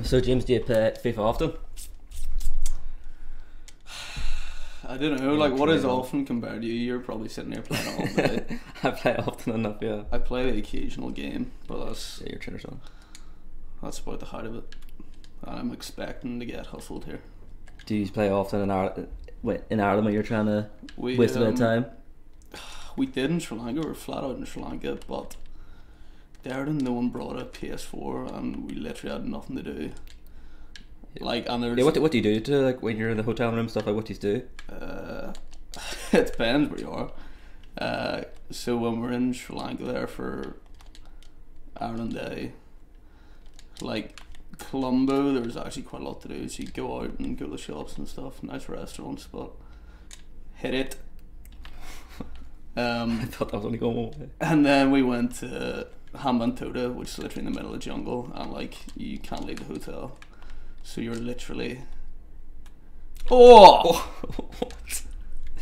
So James, do you play FIFA often? I don't know, like, what is often compared to you? You're probably sitting there playing all day. I play often enough, yeah. I play the occasional game, but that's Yeah, you're trainer son. about the height of it. I'm expecting to get hustled here. Do you play often in Ireland? In Ireland when you're trying to We waste a bit of time? we did in Sri Lanka. We were flat out in Sri Lanka, but Darren, no one brought a PS4, and we literally had nothing to do. Like, and there's Yeah, what do you do to, like, when you're in the hotel room stuff? Like, what do you do? it depends where you are. So when we're in Sri Lanka there for Ireland Day, like Colombo, there was actually quite a lot to do. So you go out and go to the shops and stuff, nice restaurants, but hit it. I thought that was only going one way. And then we went to Hambantota, which is literally in the middle of the jungle, and like you can't leave the hotel, so you're literally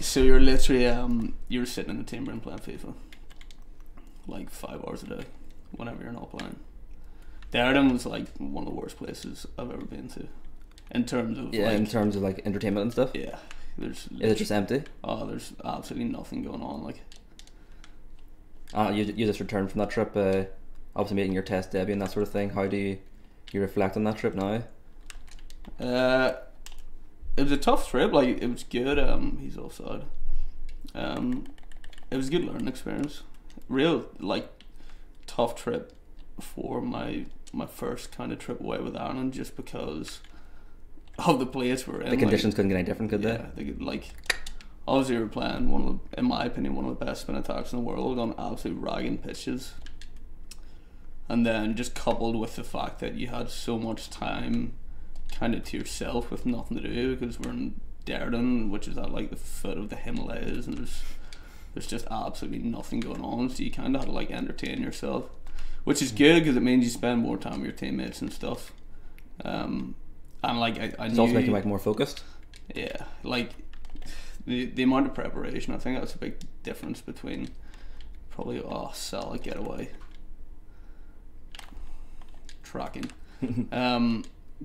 so you're literally you're sitting in the team room playing FIFA like 5 hours a day whenever you're not playing. Darden was like one of the worst places I've ever been to in terms of in terms of like entertainment and stuff. Yeah, Is it just empty? Oh, there's absolutely nothing going on. Like, you just returned from that trip, obviously making your test debut and that sort of thing. How do you reflect on that trip now? It was a tough trip. Like, it was good. He's offside. It was a good learning experience. Real like tough trip for my first kind of trip away with Ireland, just because of the place we're in. The conditions couldn't get any different, could they? Yeah, like, obviously we were playing one of the, in my opinion, one of the best spin attacks in the world on absolute ragging pitches. And then just coupled with the fact that you had so much time kind of to yourself with nothing to do, because we're in Derden, which is at like the foot of the Himalayas, and there's just absolutely nothing going on, so you kind of had to like entertain yourself, which is good because it means you spend more time with your teammates and stuff. And like I It's knew, also making you like more focused. yeah, like the amount of preparation, I think that's a big difference between probably solid getaway tracking.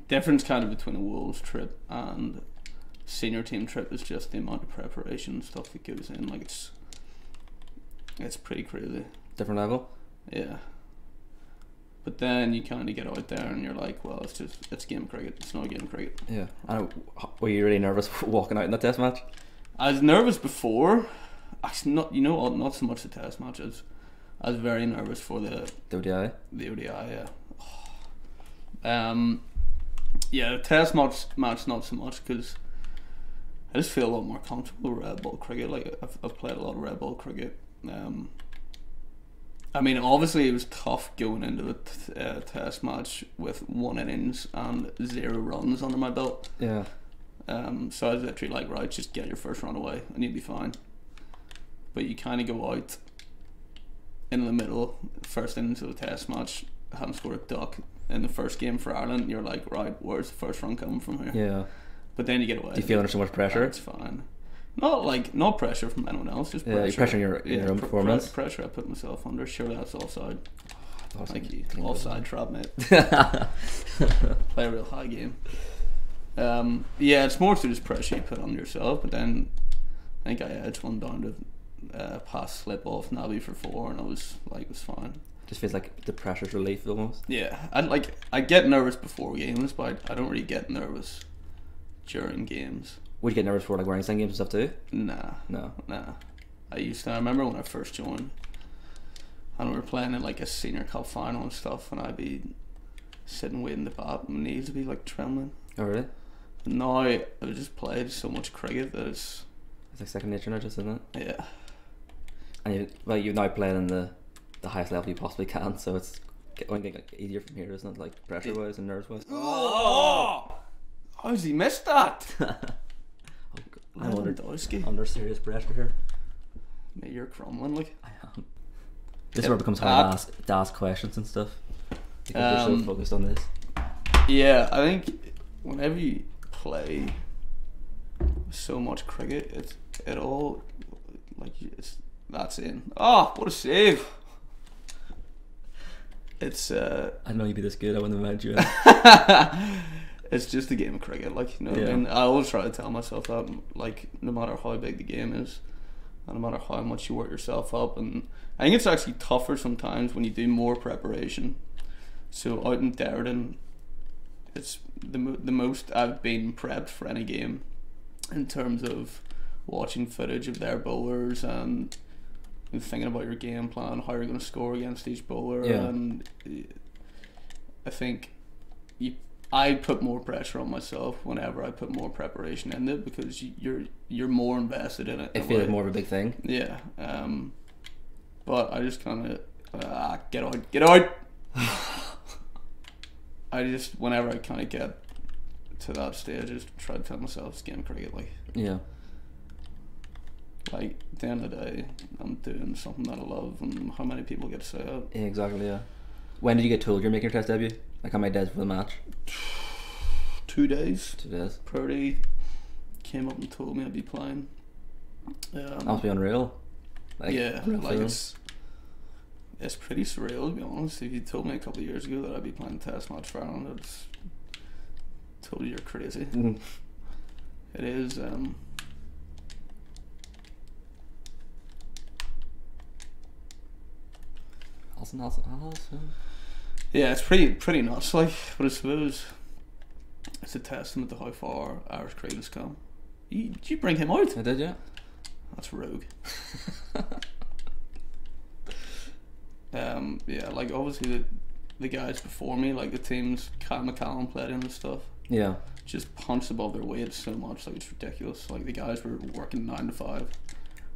Difference kind of between a Wolves trip and senior team trip is just the amount of preparation and stuff that goes in. Like, it's pretty crazy. Different level. Yeah. But then you kind of get out there and you're like, well, it's a game of cricket. It's not a game of cricket. Yeah. And were you really nervous walking out in that test match? I was nervous before. Actually, not, you know what? Not so much the test matches. I was very nervous for the ODI. The ODI, yeah. Yeah, the test match not so much, because I just feel a lot more comfortable with red ball cricket. Like, I've played a lot of red ball cricket. I mean, obviously it was tough going into the test match with 1 innings and 0 runs under my belt. Yeah. So I was literally like, right, just get your first run away and you'll be fine. But you kind of go out in the middle, first innings of the test match, hadn't scored a duck in the first game for Ireland. You're like, right, where's the first run coming from here? Yeah. But then you get away. Do you feel under so much pressure? It's fine. Not pressure from anyone else, just pressure. Yeah, you're pressuring your own performance. Pressure I put myself under. Surely that's offside. Like, offside trap, mate. Play a real high game. Yeah, it's more so just pressure you put on yourself. But then I think I edged one down to pass slip off Naby for 4, and I was like, it was fine. Just feels like the pressure's relief almost. Yeah, I get nervous before games, but I don't really get nervous during games. Would you get nervous for like wearing same games and stuff too? Nah. I used to. I remember when I first joined, and we were playing in like a senior cup final and stuff, and I'd be sitting waiting to bat, and my knees would be like trembling. Oh really? But now I've just played so much cricket that it's like second nature now, just, isn't it? Yeah. And you're now playing in the highest level you possibly can, so it's going to get easier from here, isn't it? Like pressure wise and nerves wise. Oh! How's he missed that? I'm under serious pressure here. Mate, you're crumbling, like. I am. This is where it becomes hard to ask questions and stuff, because you're so focused on this. Yeah, I think whenever you play so much cricket, it all like that's in. Oh, what a save! It's I know you'd be this good. I wouldn't have meant you. In. It's just a game of cricket, like, you know. Yeah. What I mean, I always try to tell myself that, like, no matter how big the game is, and no matter how much you work yourself up, and I think it's actually tougher sometimes when you do more preparation. So out in Derridon, it's the most I've been prepped for any game in terms of watching footage of their bowlers and thinking about your game plan, how you're going to score against each bowler. Yeah. And I think I put more pressure on myself whenever I put more preparation in it, because you're more invested in it. It feels more of a big thing. Yeah. But I just kind of get out. I just, whenever I kind of get to that stage, I just try to tell myself it's game of cricket. Like, Yeah. Like, at the end of the day, I'm doing something that I love, and how many people get to say it? Yeah, exactly. Yeah. When did you get told you're making your Test debut? Like how many days for the match? 2 days. 2 days. Purdy came up and told me I'd be playing. That must be unreal. Like, yeah, real like feeling. it's pretty surreal, to be honest. If you told me a couple of years ago that I'd be playing a Test match for Ireland, I'd told you you're crazy. Mhm. It is. Awesome. Yeah, it's pretty nuts, like, but I suppose it's a testament to how far Irish cricket has come. Did you bring him out? I did, yeah. That's rogue. Yeah, like, obviously the guys before me, like the teams James McCollum played in and stuff, Yeah. just punched above their weight so much, like, it's ridiculous. Like, the guys were working 9 to 5.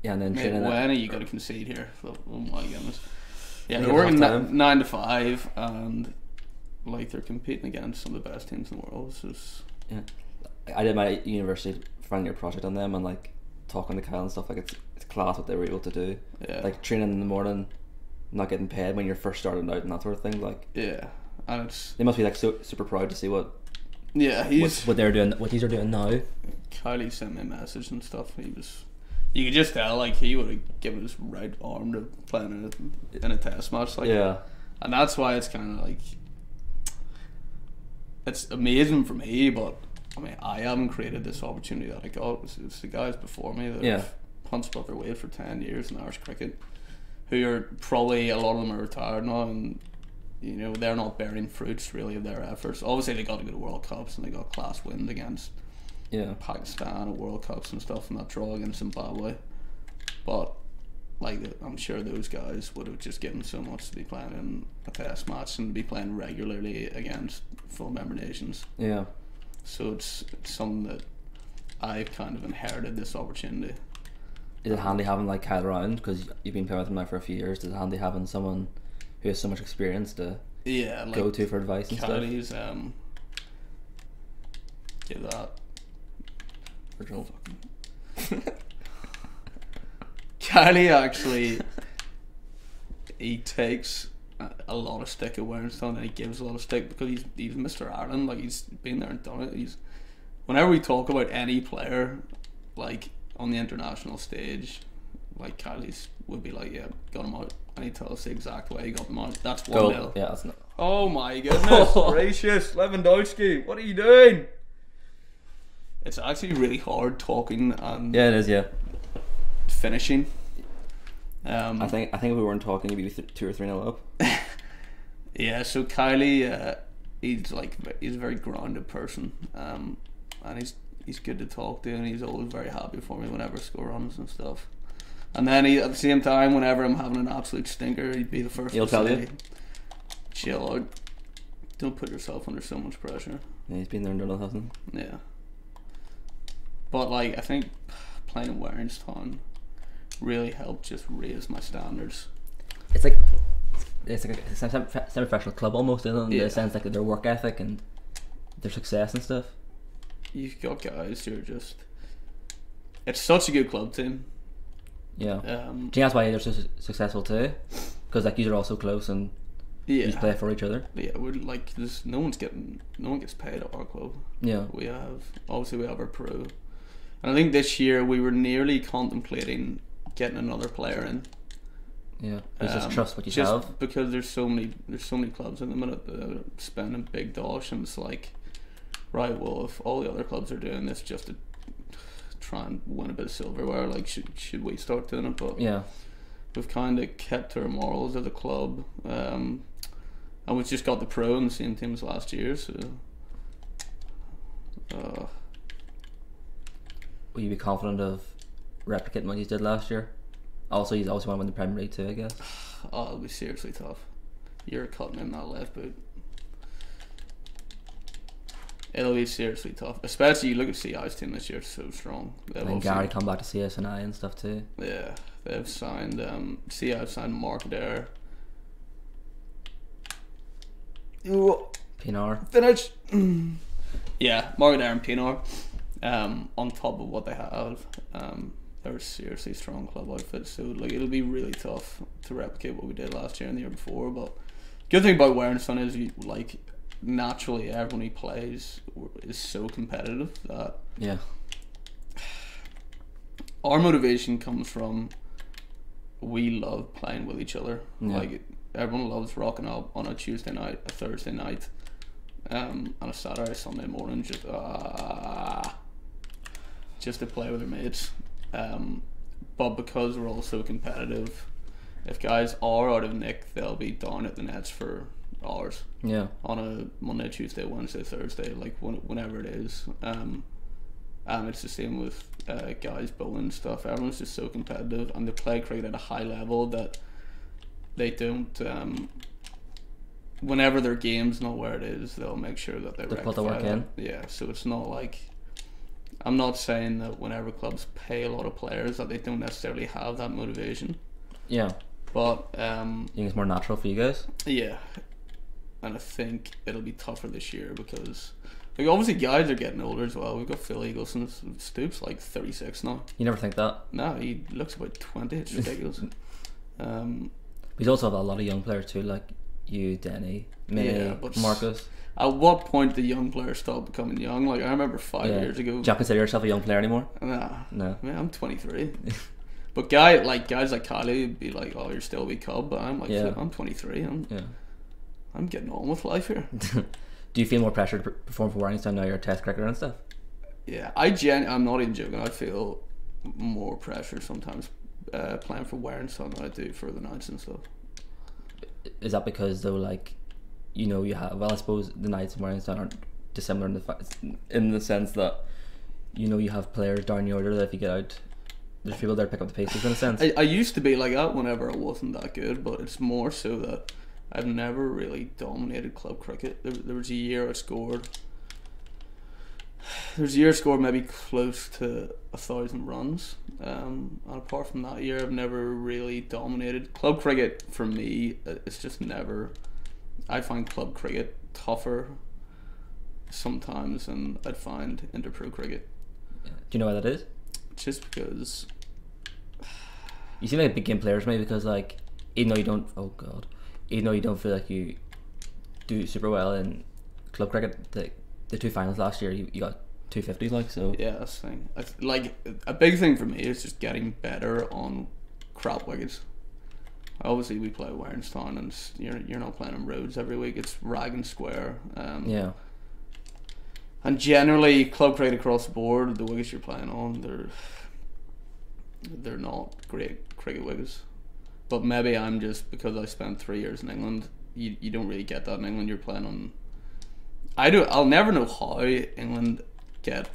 Yeah, and then Mate, training when are you got to concede here? Oh my goodness. Yeah, Make they're it working half-time. 9 to 5, and like, they're competing against some of the best teams in the world. So it's, Yeah. I did my university final year project on them, and like talking to Kyle and stuff, like it's class what they were able to do. yeah, Like training in the morning, not getting paid when you're first starting out and that sort of thing. Like yeah, and it's, they must be like super proud to see what he's what they're doing, what these are doing now. Kylie sent me a message and stuff. You could just tell, like, he would have given his right arm to playing in a Test match, like, Yeah. and that's why it's kind of like, it's amazing for me. But I mean, I haven't created this opportunity that I got. It's the guys before me that Yeah. have punched above their weight for 10 years in Irish cricket, who are probably, a lot of them are retired now, and you know, they're not bearing fruits really of their efforts. Obviously they got to go to World Cups, and they got class wins against Yeah. Pakistan at World Cups and stuff, and that draw against Zimbabwe. But like, I'm sure those guys would have just given so much to be playing in a Test match and be playing regularly against full member nations. Yeah. So it's something that I've kind of inherited, this opportunity. Is it handy having like Kyle around, because you've been playing with him now for a few years? Is it handy having someone who has so much experience to Yeah, like, go to for advice and stuff? Kylie's give that. Virgil. Kylie actually, he takes a lot of stick at Warrenstown, and he gives a lot of stick because he's Mr. Ireland. Like, he's been there and done it. Whenever we talk about any player, like, on the international stage, like, Kylie's would be like, yeah, got him out, and he'd tell us the exact way he got them out. That's 1-0. Go. Yeah, that's not. Oh my goodness gracious, Lewandowski, what are you doing? It's actually really hard talking and Yeah, it is. Yeah. finishing. I think if we weren't talking, you'd be 2 or 3-0 up. Yeah, so Kylie, he's a very grounded person, and he's good to talk to, and he's always very happy for me whenever I score runs and stuff. And then at the same time, whenever I'm having an absolute stinker, he'd be the first He'll to tell say, you. chill out, don't put yourself under so much pressure. Yeah, he's been there and done it, hasn't Yeah. But like, I think playing in Warrenstown really helped just raise my standards. he? It's like a semi-professional club almost, isn't it? In the sense, like, their work ethic and their success and stuff. You've got guys who are just, it's such a good club team. Yeah. Do you think that's why they're so successful too? Because like, you are all so close and you just play for each other. Yeah, we're like, no one gets paid at our club. Yeah. We have our pro, and I think this year we were nearly contemplating getting another player in, Yeah, it's just trust what you just have. because there's so many clubs in the minute that are spending big dosh, and it's like, right, well, if all the other clubs are doing this just to try and win a bit of silverware, like should we start doing it? But Yeah, we've kind of kept to our morals as a club, and we've just got the pro in the same team as last year. So, will you be confident of replicating what you did last year? Also, you also want to win the Premier League too, I guess. oh, it'll be seriously tough. You're cutting in that left boot. It'll be seriously tough, especially you look at CI's team this year; it's so strong. And Gary come back to CSNI and stuff too. Yeah, they've signed. CI've signed Mark Adair. Pinar. Finish. Yeah, Mark Adair and Pinar. On top of what they have, they're a seriously strong club outfit. So like, it'll be really tough to replicate what we did last year and the year before. But good thing about Warrenson is you like. Naturally, everyone he plays is so competitive that yeah, our motivation comes from we love playing with each other. Yeah. Like everyone loves rocking up on a Tuesday night, a Thursday night, on a Saturday, Sunday morning, just to play with their mates. But because we're all so competitive, if guys are out of nick, they'll be down at the nets for hours. Yeah. On a Monday, Tuesday, Wednesday, Thursday, like whenever it is. And it's the same with guys bowling and stuff. Everyone's just so competitive, and they play cricket at a high level that they don't. Whenever their game's not where it is, they'll make sure that they put the work in. Yeah, so it's not like. I'm not saying that whenever clubs pay a lot of players that they don't necessarily have that motivation. Yeah. But you think it's more natural for you guys? Yeah. And I think it'll be tougher this year because, like, obviously guys are getting older as well. We've got Phil Eagleson, Stoops like 36 now. You never think that? No, he looks about 20. It's ridiculous. We also have a lot of young players too, like you, Denny, May, Marcus. At what point do young players stop becoming young? Like I remember 5 years ago. Do you consider yourself a young player anymore? Nah, no. Man, I'm 23. But guys like Kylie would be like, "Oh, you're still a wee cub," but I'm like, I'm 23. I'm getting on with life here. Do you feel more pressure to perform for Warrington now you're a test cricketer and stuff? Yeah, I'm not even joking. I feel more pressure sometimes playing for Warrington than I do for the Knights and stuff. Is that because though, like, you know, you have, well, I suppose the Knights and Warrington aren't dissimilar in the sense that, you know, you have players down the order that if you get out, there's people there to pick up the paces in a sense. I used to be like that whenever I wasn't that good, but it's more so that I've never really dominated club cricket. There was a year I scored. There's a year I scored maybe close to 1,000 runs. And apart from that year, I've never really dominated club cricket. For me, it's just never. I find club cricket tougher sometimes than I'd find interpro cricket. Do you know why that is? Just because. You seem like a big game player to me because, like, even though you don't. Oh God. Even though you don't feel like you do super well in club cricket, the two finals last year, you got 250s, like, so. Yeah, that's the thing. Like, a big thing for me is just getting better on crap wickets. Obviously, we play Warrington, and you're not playing on roads every week. It's rag and square. Yeah. And generally, club cricket across the board, the wickets you're playing on, they're not great cricket wickets. But maybe I'm just, because I spent 3 years in England, you don't really get that in England. You're playing on. I'll never know how England get.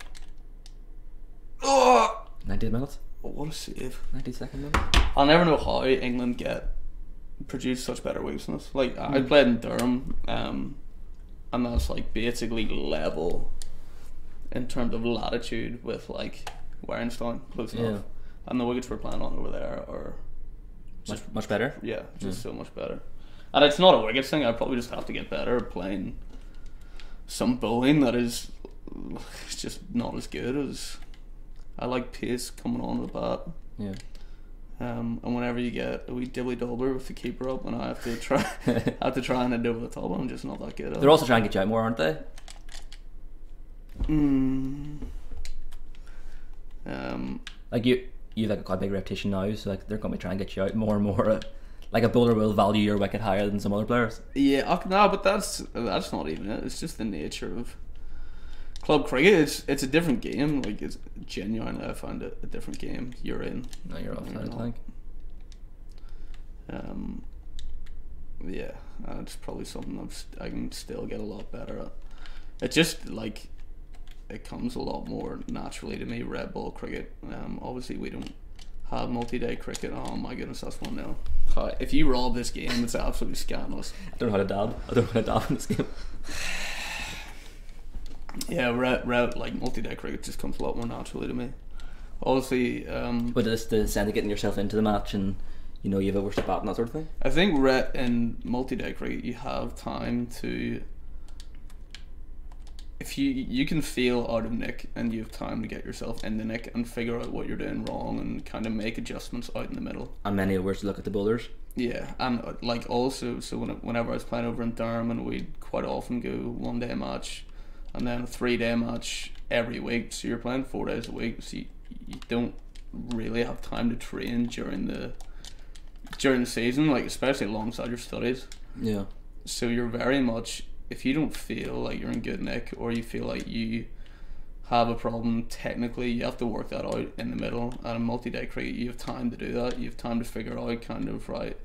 90 minutes. Oh, what a save! 92nd minute. I'll never know how England produce such better wickets than us. Like I played in Durham, and that's like basically level in terms of latitude with like Warrington, close enough. And the wickets we're playing on over there are. Much better? Yeah, just so much better. And it's not a wickets thing, I probably just have to get better at playing some bowling that is just not as good as. I like pace coming on with that. Yeah. And whenever you get a wee dibbly doubler with the keeper up and I have to try and head over the top, I'm just not that good at it. They're also trying to get you out more, aren't they? Like you have like quite a big reputation now, so like they're going to be trying to get you out more and more like a bowler will value your wicket higher than some other players. Yeah, no, but that's not even it. It's just the nature of club cricket. It's a different game. Like, it's genuinely, I find it a different game. You're in. No, you're offside, I think. Yeah, it's probably something I can still get a lot better at. It just, like, it comes a lot more naturally to me, red ball cricket. Obviously we don't have multi-day cricket. Oh my goodness, that's 1-0. If you rob this game, it's absolutely scandalous. I don't know how to dab. I don't know how to dab in this game. Yeah, red like multi-day cricket just comes a lot more naturally to me. Obviously, but it's the sense of getting yourself into the match and, you know, you've overstepped bat and that sort of thing. I think red in multi-day cricket you have time to, if you can feel out of nick and you have time to get yourself in the nick and figure out what you're doing wrong and kind of make adjustments out in the middle. And many overs to look at the bowlers. Yeah, and like also, so whenever I was playing over in Durham, and we'd quite often go 1 day match and then a 3 day match every week, so you're playing 4 days a week, so you don't really have time to train during the season, like especially alongside your studies. Yeah. So you're very much, if you don't feel like you're in good nick or you feel like you have a problem technically, you have to work that out in the middle. And in multi-day cricket you have time to do that. You have time to figure out kind of, right,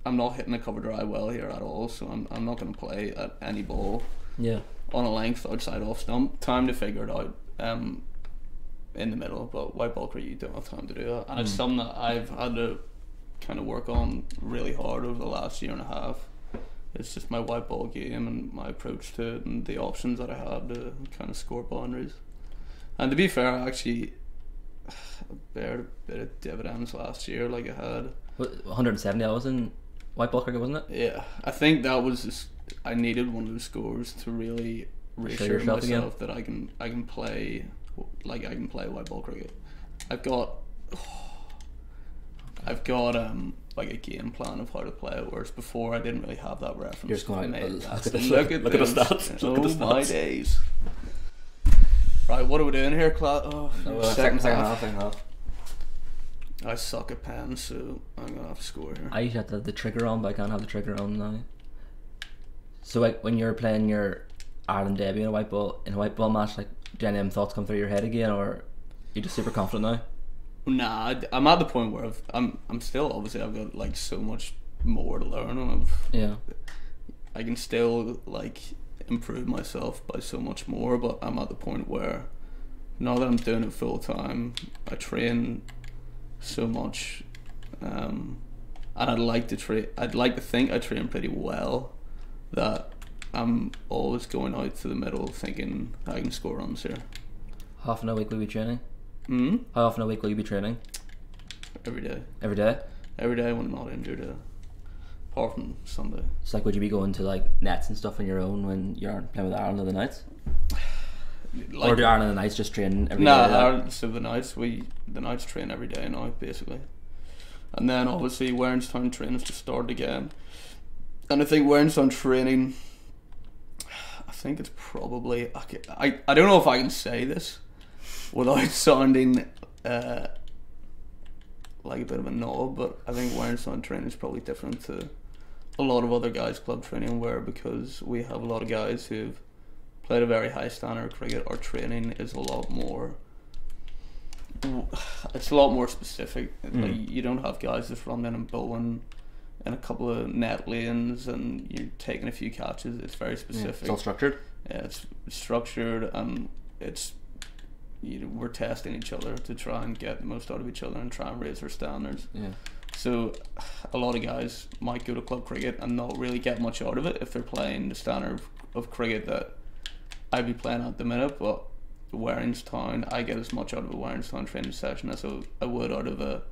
I'm not hitting the cover drive well here at all, so I'm not going to play at any ball on a length outside off stump. Time to figure it out in the middle. But white ball cricket, you don't have time to do that, and it's something that I've had to kind of work on really hard over the last year and a half. It's just my white ball game and my approach to it and the options that I have to kind of score boundaries. And to be fair, I actually bared a bit of dividends last year. Like, I had 170 I was in white ball cricket, wasn't it? Yeah, I think that was just, I needed one of those scores to really reassure myself that I can play, like, I can play white ball cricket. I've got like a game plan of how to play it, whereas before I didn't really have that reference. You're just going look at the stats. Oh my days. Right, what are we doing here, second half. I suck at pens, so I'm gonna have to score here. I used to have the trigger on, but I can't have the trigger on now. So, like, when you're playing your Ireland debut in a white ball match, like, do any of them thoughts come through your head again, or you're just super confident now? Nah, I'm at the point where I'm still, obviously I've got like so much more to learn, and I can still like improve myself by so much more, but I'm at the point where now that I'm doing it full time, I train so much, and I'd like to think I train pretty well, that I'm always going out to the middle thinking I can score runs here. Half an hour a week will you be training? Mm-hmm. How often a week will you be training? Every day. Every day? Every day when I'm not injured, apart from Sunday. So, like, would you be going to like nets and stuff on your own when you aren't playing with Ireland of the Nights? Like, or do Ireland of the Nights just train every day? Nah, so the Nights train every day now, basically. And then obviously Warrenstown training's just started again. And I think Warrenstown training, I think it's probably, I don't know if I can say this without sounding like a bit of a knob, but I think Warrenstown training is probably different to a lot of other guys' club training, because we have a lot of guys who've played a very high standard of cricket. Our training is a lot more specific. Like, you don't have guys just running in and bowling in a couple of net lanes and you're taking a few catches. It's very specific. It's all structured. Yeah, it's structured, and it's, we're testing each other to try and get the most out of each other and try and raise our standards. Yeah. So a lot of guys might go to club cricket and not really get much out of it if they're playing the standard of cricket that I'd be playing at the minute. But Warrenstown, I get as much out of a Warrenstown training session as I would out of a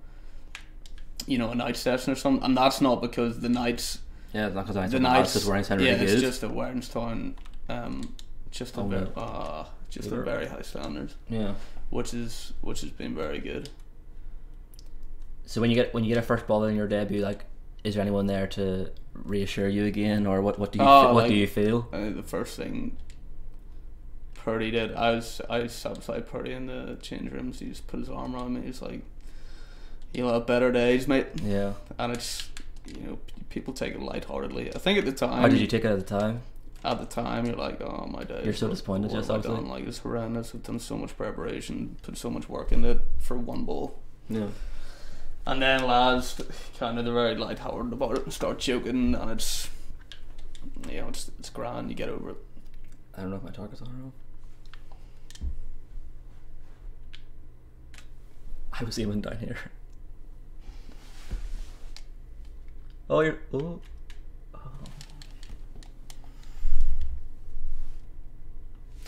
night session or something. And that's not because the nights. Yeah, it's not because the nights. Warrenstown really it's good. just a Warrenstown. Just a very high standards. Yeah. Which has been very good. So when you get a first ball in your debut, like, is there anyone there to reassure you again, or what do you feel? The first thing Purdy did, I was sat beside Purdy in the change rooms. He just put his arm around me. you'll have better days, mate. Yeah. And it's, people take it lightheartedly. I think at the time. How did you take it at the time? At the time, you're like, oh my days. You're so disappointed, what just have I obviously. done? Like, it's horrendous. I've done so much preparation, put so much work into it for one ball. Yeah. And then lads, kind of, they're very lighthearted about it and start joking, and it's grand. You get over it. I don't know if my target's on or not. I was aiming down here. Oh, you're. Oh.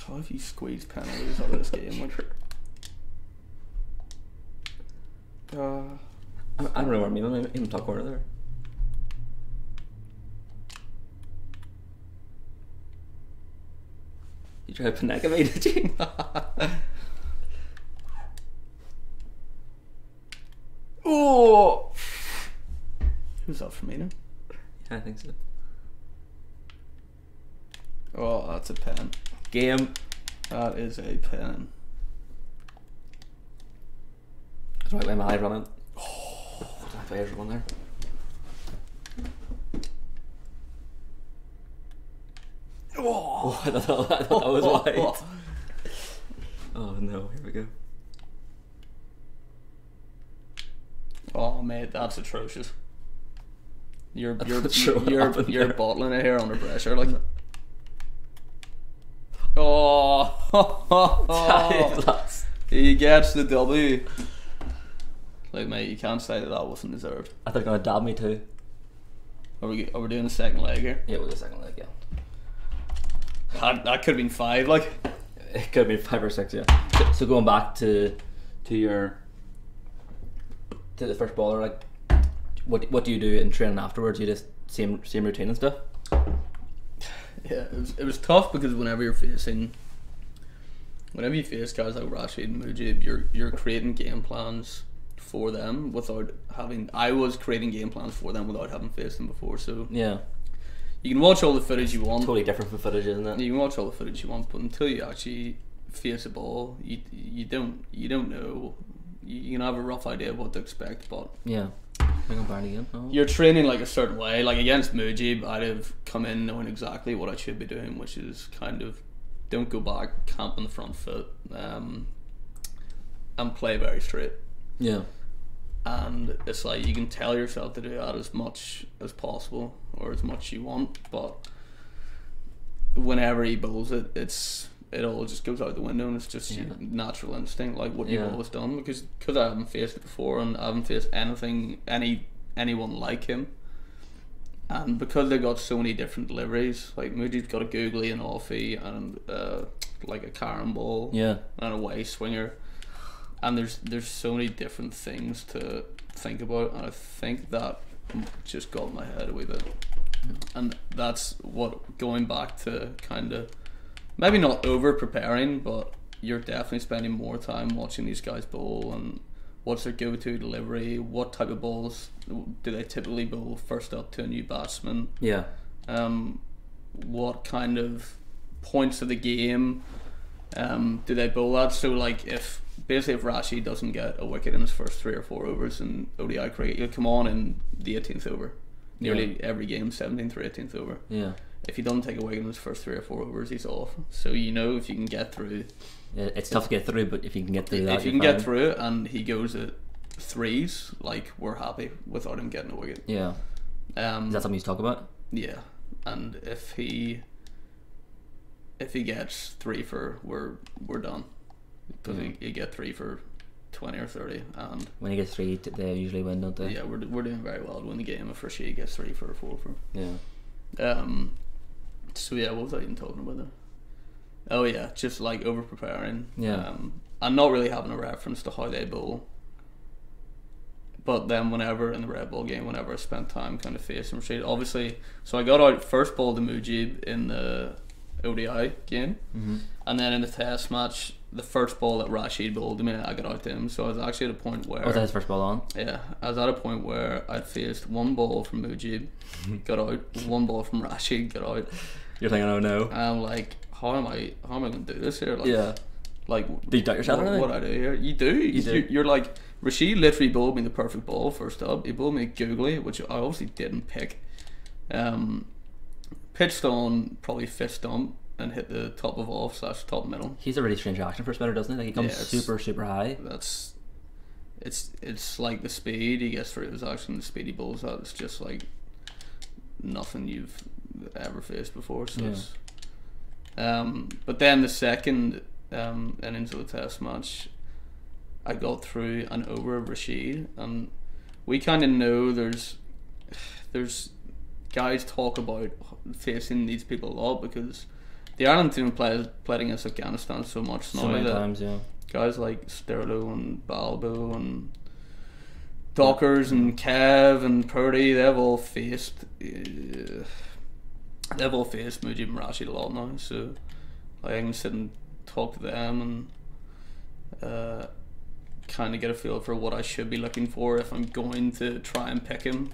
How have you squeezed penalties out of this game? Like, I don't know where I'm aiming. I'm aiming top corner there. You tried to Paneka me, did you? oh! Who's that for me now? Yeah, I think so. Oh, that's a pen. Game. That is a pen. That's right when my eye running. Oh, that player's one there. Oh, I thought that was wide. Oh no, here we go. Oh mate, that's atrocious. You're bottling it here under pressure, like. Oh, he gets the W. Like mate, you can't say that wasn't deserved. I thought you were gonna dab me too. Are we doing the second leg here? Yeah, we'll do the second leg, yeah. That could have been 5, like. It could have been 5 or 6, yeah. So going back to the first baller, like, what do you do in training afterwards? You just same routine and stuff? Yeah, it was tough because whenever you face guys like Rashid and Mujib, you're creating game plans for them without having. I was creating game plans for them without having faced them before, so yeah. You can watch all the footage you want. Totally different from footage, isn't it? You can watch all the footage you want, but until you actually face a ball, you don't know. You can have a rough idea of what to expect, but yeah. Again. Oh. You're training like a certain way. Like against Mujib, I'd have come in knowing exactly what I should be doing, which is kind of don't go back, camp on the front foot, and play very straight. Yeah. And it's like you can tell yourself to do that as much as possible or as much you want, but whenever he bowls it, it all just goes out the window, and it's just your natural instinct, like what you've always done. Because I haven't faced it before, and I haven't faced anyone like him, and because they got so many different deliveries, like Moody's got a googly and offie and like a carom ball, and a way swinger, and there's so many different things to think about, and I think that just got in my head a wee bit, and that's what going back to kind of. Maybe not over preparing, but you're definitely spending more time watching these guys bowl and what's their go-to delivery, what type of balls do they typically bowl first up to a new batsman. Yeah. What kind of points of the game do they bowl at? So like if Rashid doesn't get a wicket in his first 3 or 4 overs in ODI cricket, he'll come on in the 18th over. Nearly every game, 17th or 18th over. Yeah. If he doesn't take a wicket in his first 3 or 4 overs, he's off. So if you can get through. Yeah, it's tough to get through, but if you can get through that, if you can get through it, and he goes at 3s, like we're happy without him getting a wicket. Yeah. Is that something you talk about? Yeah, and if he gets 3 for, we're done, because he get 3 for 20 or 30, and when he gets 3, they usually win, don't they? Yeah, we're doing very well to win the game if Rashid gets 3 for 4 for. Yeah. So yeah, what was I even talking about there? Oh yeah, just like over preparing. Yeah. And not really having a reference to how they bowl. But then whenever in the Red Bull game, whenever I spent time kind of facing Rashid, obviously, so I got out first ball to Mujib in the ODI game, and then in the Test match, the first ball that Rashid bowled to me, I got out to him. So I was actually at a point where. Was that his first ball on? Yeah, I was at a point where I'd faced 1 ball from Mujib, got out, 1 ball from Rashid, got out. You're thinking, oh no. And I'm like, how am I going to do this here? Like, like, Do you doubt yourself? what I do here? You do. You're like, Rashid literally bowled me the perfect ball first up. He bowled me a googly, which I obviously didn't pick. Pitched on probably fifth stump and hit the top of off / top middle. He's a really strange action for a spinner, doesn't he? Like, he comes super high. It's like the speed he gets through his action, the speed he bowls at. It's just like nothing you've ever faced before. So it's, but then the second innings of the test match, I got through and over Rashid, and we kind of know there's guys talk about facing these people a lot because the Ireland team played against Afghanistan so much So many times, yeah. Guys like Sterlo and Balbo and Dockers and Kev and Purdy, they've all faced Mujib and Rashid a lot now, so like, I can sit and talk to them and kind of get a feel for what I should be looking for if I'm going to try and pick him.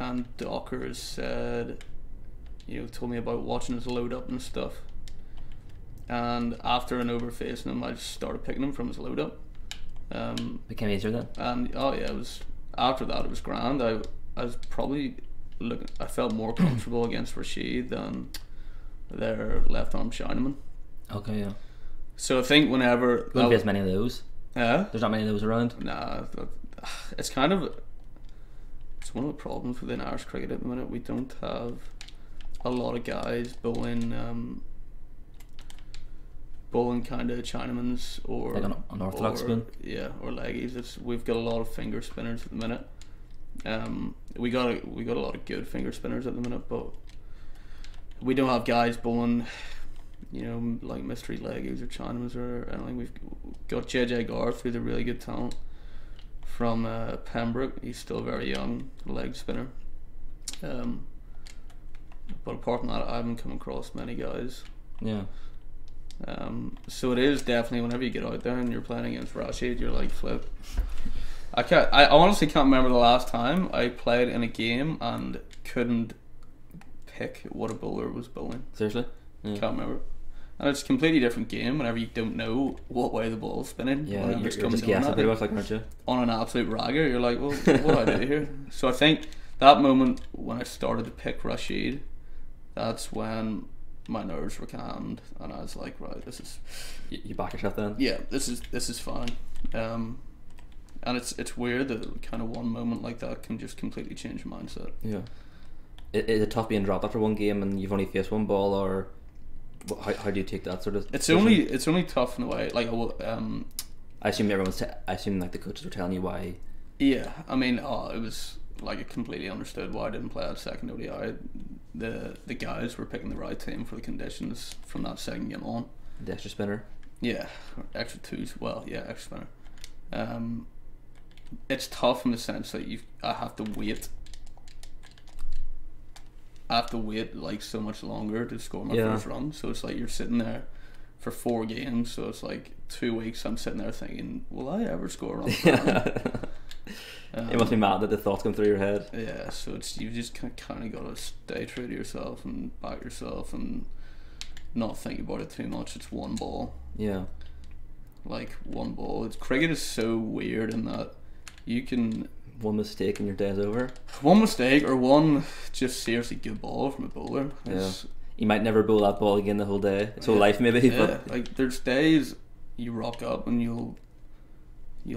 And Dockers said, told me about watching his load up and stuff. And after an over facing him, I just started picking him from his load up. Became easier then. And it was after that it was grand. I was probably I felt more comfortable against Rashid than their left arm Chinaman. Okay, yeah. So I think whenever there won't be as many of those. There's not many of those around. Nah, it's one of the problems within Irish cricket at the minute. We don't have a lot of guys bowling kind of Chinamans or like an orthodox spin. Yeah, or leggies. We've got a lot of finger spinners at the minute. We got a lot of good finger spinners at the minute, but we don't have guys bowling, like mystery leggies or Chinamans or anything. We've got JJ Garth, who's a really good talent from Pembroke. He's still very young, leg spinner. But apart from that, I haven't come across many guys. Yeah. So it is definitely whenever you get out there and you're playing against Rashid, you're like flip. I honestly can't remember the last time I played in a game and couldn't pick what a bowler was bowling. Seriously? Yeah. Can't remember. And it's a completely different game whenever you don't know what way the ball's spinning. Yeah, you're just guessing pretty much, like, aren't you? On an absolute ragger, you're like, well, what do I do here? So I think that moment when I started to pick Rashid, that's when my nerves were calmed and I was like, right, this is... You back yourself then? Yeah, this is fine. And it's weird that kind of one moment like that can just completely change your mindset. Yeah. Is it tough being dropped after one game and you've only faced one ball, or how do you take that sort of? It's only tough in a way. Like I assume I assume like the coaches were telling you why. Yeah, I mean, it was like I completely understood why I didn't play that second ODI. The guys were picking the right team for the conditions from that second game on. The extra spinner. Yeah, extra twos. Well, yeah, extra spinner. It's tough in the sense that I have to wait like so much longer to score my first run. So it's like you're sitting there for 4 games. So it's like 2 weeks. I'm sitting there thinking, will I ever score a run? You must be mad that the thoughts come through your head. Yeah. So you just kind of got to stay true to yourself and back yourself and not think about it too much. It's one ball. Yeah. Like one ball. Cricket is so weird in that you can. One mistake and your day's over. One mistake or one just seriously good ball from a bowler. Yeah. You might never bowl that ball again the whole day. It's whole life maybe. Yeah. But like there's days you rock up and you'll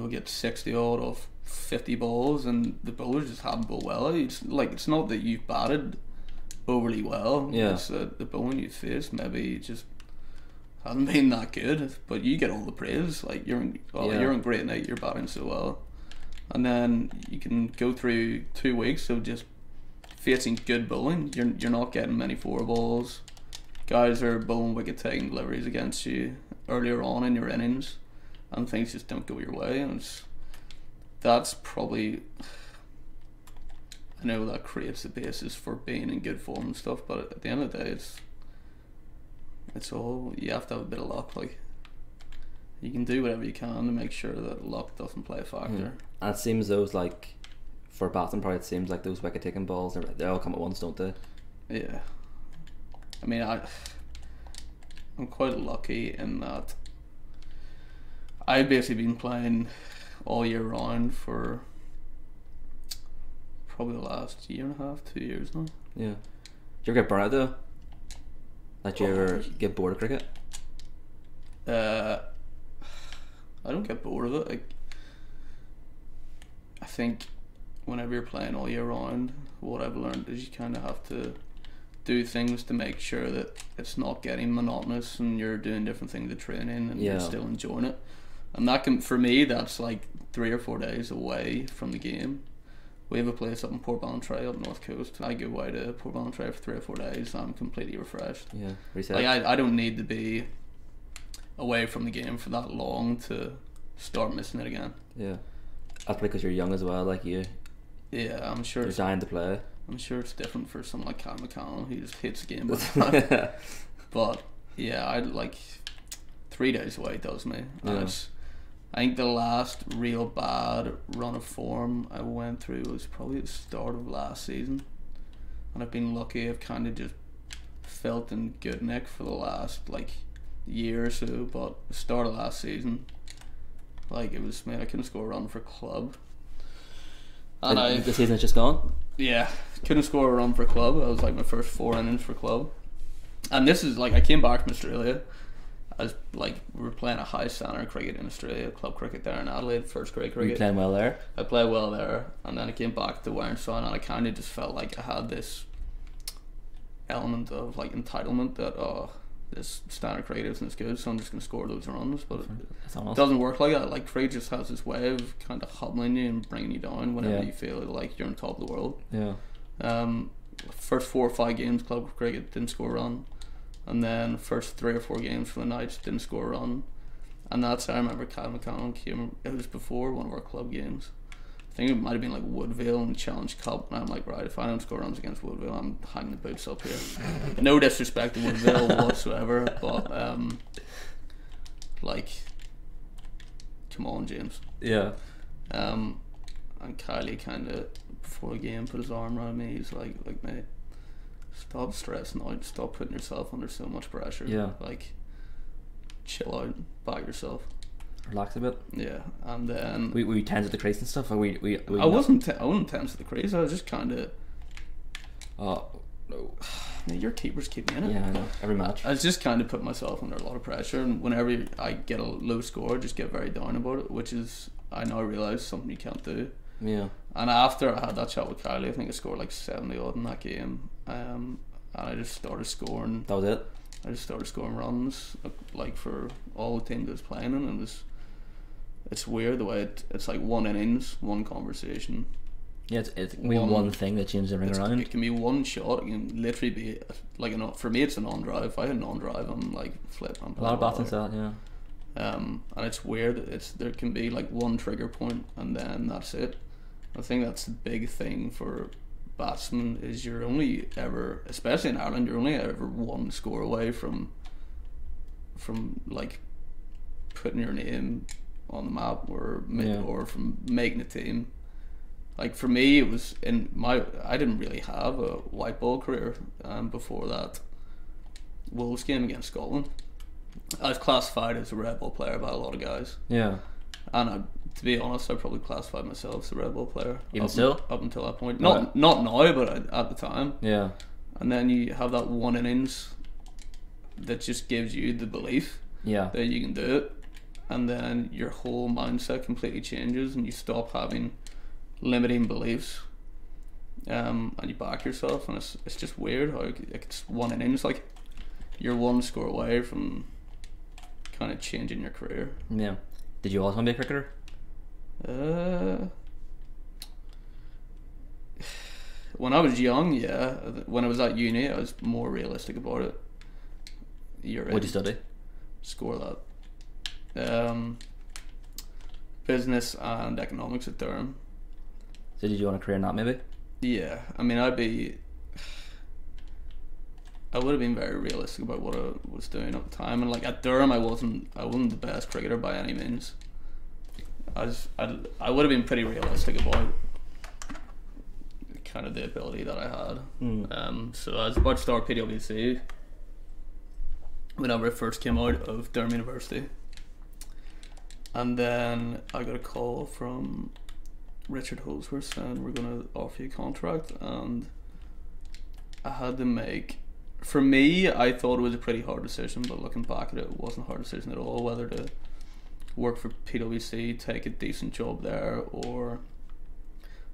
get 60 odd off 50 balls and the bowlers just haven't bowled well. It's not that you've batted overly well. Yeah. It's the bowling you faced maybe just hasn't been that good. But you get all the praise. Like you're in great night. You're batting so well. And then you can go through 2 weeks of just facing good bowling. You're not getting many 4 balls. Guys are bowling wicket taking deliveries against you earlier on in your innings, and things just don't go your way. And that's probably, I know that creates the basis for being in good form and stuff. But at the end of the day, it's all you have to have a bit of luck. Like you can do whatever you can to make sure that luck doesn't play a factor. And it seems those, like, for batsmen, probably it seems like those wicket taking balls, they all come at once, don't they? Yeah. I mean, I'm quite lucky in that I've basically been playing all year round for probably the last year and a half, 2 years now. Yeah. Do you ever get burnt out though? Like, do you ever get bored of cricket? I don't get bored of it. I think whenever you're playing all year round, what I've learned is you kind of have to do things to make sure that it's not getting monotonous and you're doing different things to training and you're still enjoying it. And that can, for me, that's like 3 or 4 days away from the game. We have a place up in Port Ballantrae up north coast. I go away to Port Ballantrae for 3 or 4 days. I'm completely refreshed. Yeah, reset. Like I don't need to be away from the game for that long to start missing it again. Yeah, that's probably because you're young as well. Like you. Yeah, I'm sure. You're dying to play. I'm sure it's different for someone like James McCollum. He just hates the game. But yeah, I like 3 days away does me. And I think the last real bad run of form I went through was probably the start of last season, and I've been lucky. I've kind of just felt in good nick for the last like year or so. But the start of last season, like it was, man, I couldn't score a run for club. And the season is just gone. Yeah, couldn't score a run for club. I was like my first 4 innings for club, and this is like I came back from Australia. I was like, we were playing a high standard cricket in Australia, club cricket there in Adelaide, first grade cricket. You playing well there? I played well there, and then I came back to Warrington, and I kind of just felt like I had this element of like entitlement that this standard cricket isn't as good, so I'm just going to score loads of runs. But it doesn't work like that. Like cricket just has this way of kind of humbling you and bringing you down whenever you feel like you're on top of the world. Yeah. First 4 or 5 games club cricket didn't score a run. And then first 3 or 4 games for the Knights didn't score a run, and that's I remember James McCollum came. It was before one of our club games. I think it might have been like Woodville and Challenge Cup, and I'm like, right, if I don't score runs against Woodville, I'm hanging the boots up here. No disrespect to Woodville whatsoever, but like, come on, James. Yeah. And Kylie kind of before the game put his arm around me. He's like mate, stop stressing out. Stop putting yourself under so much pressure. Yeah. Like, chill out. Back yourself. Relax a bit. Yeah. And then were you tense at the crease and stuff? Or I wasn't tense at the crease. I was just kind of. Oh no. Your keepers keep me in it. Yeah, I know. Every match. I was just kind of putting myself under a lot of pressure, and whenever I get a low score, I just get very down about it, which is I now realise something you can't do. Yeah. And after I had that chat with Kylie, I think I scored like 70 odd in that game. And I just started scoring. That was it? I just started scoring runs like for all the teams I was playing in, and it's weird the way it's like 1 innings, 1 conversation. Yeah, it's one thing that changes everything around. It can be 1 shot. It can literally be like for me it's a non-drive. If I had a non-drive, I'm like flip. I'm a lot of battles that, yeah. And it's weird. There can be like 1 trigger point, and then that's it. I think that's the big thing for batsmen is you're only ever, especially in Ireland, you're only ever 1 score away from like putting your name on the map or from making a team. Like for me, it was I didn't really have a white ball career before that Wolves game against Scotland. I was classified as a red ball player by a lot of guys. Yeah. And to be honest, I probably classified myself as a red ball player. Even still? Up until that point. Not now, but at the time. Yeah. And then you have that 1 innings that just gives you the belief that you can do it. And then your whole mindset completely changes, and you stop having limiting beliefs. And you back yourself, and it's just weird how it's 1 innings. Like, you're 1 score away from kind of changing your career. Yeah. Did you always want to be a cricketer? When I was young, yeah. When I was at uni, I was more realistic about it. What'd you study? Score that. Business and economics at Durham. So did you want a career in that maybe? Yeah. I mean, I would have been very realistic about what I was doing at the time, and like at Durham, I wasn't the best cricketer by any means. I would have been pretty realistic about kind of the ability that I had. So I was about to start PwC, whenever I first came out of Durham University. And then I got a call from Richard Holsworth saying we're going to offer you a contract, and I had to make, for me, I thought it was a pretty hard decision, but looking back at it, it wasn't a hard decision at all, whether to work for PwC, take a decent job there, or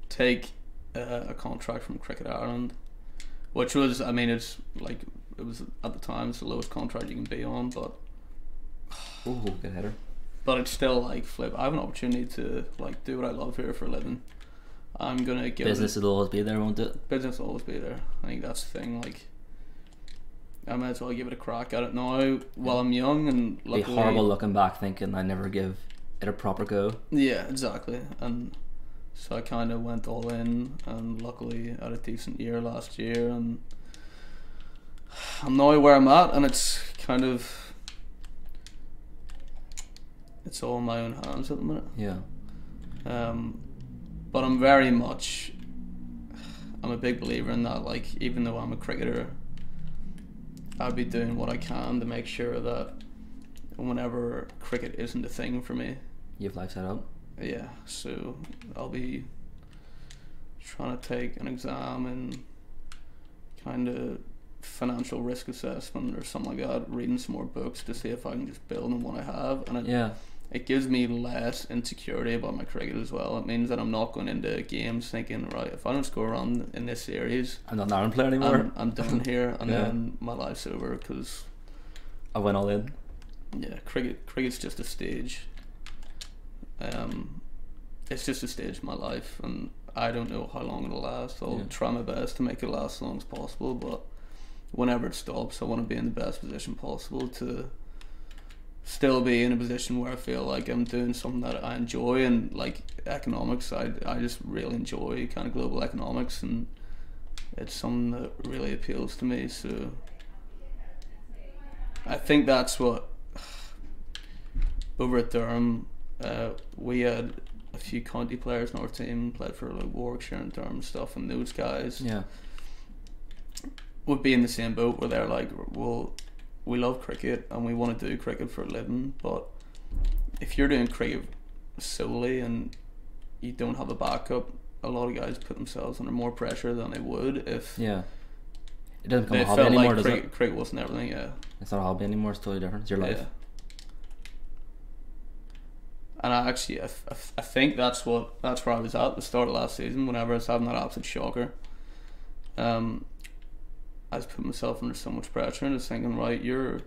take a contract from Cricket Ireland, which was, I mean, it's like, it was at the time, it's the lowest contract you can be on, but Oh, good header. but it's still like, flip, I have an opportunity to like do what I love here for a living. I'm gonna give Business will always be there, won't it? business will always be there. I think that's the thing. Like, I might as well give it a crack at it now while I'm young, and It'd be luckily, horrible looking back thinking I never give it a proper go. yeah, exactly. And so I kind of went all in, and luckily I had a decent year last year, and I'm now where I'm at, and it's kind of, it's all in my own hands at the minute. Yeah. But I'm very much, I'm a big believer in that, like, even though I'm a cricketer, I'll be doing what I can to make sure that whenever cricket isn't a thing for me, You have life set up. yeah, so I'll be trying to take an exam in kind of financial risk assessment or something like that, reading some more books to see if I can just build on what I have, and Yeah. it gives me less insecurity about my cricket as well. It means that I'm not going into games thinking, right, if I don't score a run in this series, I'm not an Ireland player anymore. I'm done here, and Yeah. then my life's over, because I went all in. yeah, cricket's just a stage. It's just a stage of my life, and I don't know how long it'll last. I'll Yeah. try my best to make it last as long as possible, but whenever it stops, I want to be in the best position possible to still be in a position where I feel like I'm doing something that I enjoy. And like economics, I just really enjoy kind of global economics, and it's something that really appeals to me. So I think that's what, over at Durham, we had a few county players in our team, played for like Warwickshire and Durham and stuff, and those guys Yeah. would be in the same boat where they're like, well, we love cricket and we want to do cricket for a living, but if you're doing cricket solely and you don't have a backup, a lot of guys put themselves under more pressure than they would if Yeah. It doesn't become they a hobby felt anymore, like does it? cricket wasn't everything. Yeah, It's not a hobby anymore, it's totally different. It's your life. yeah. And I actually, I think that's where I was at the start of last season. Whenever I was having that absolute shocker, I was putting myself under so much pressure, and I was thinking, right, you're a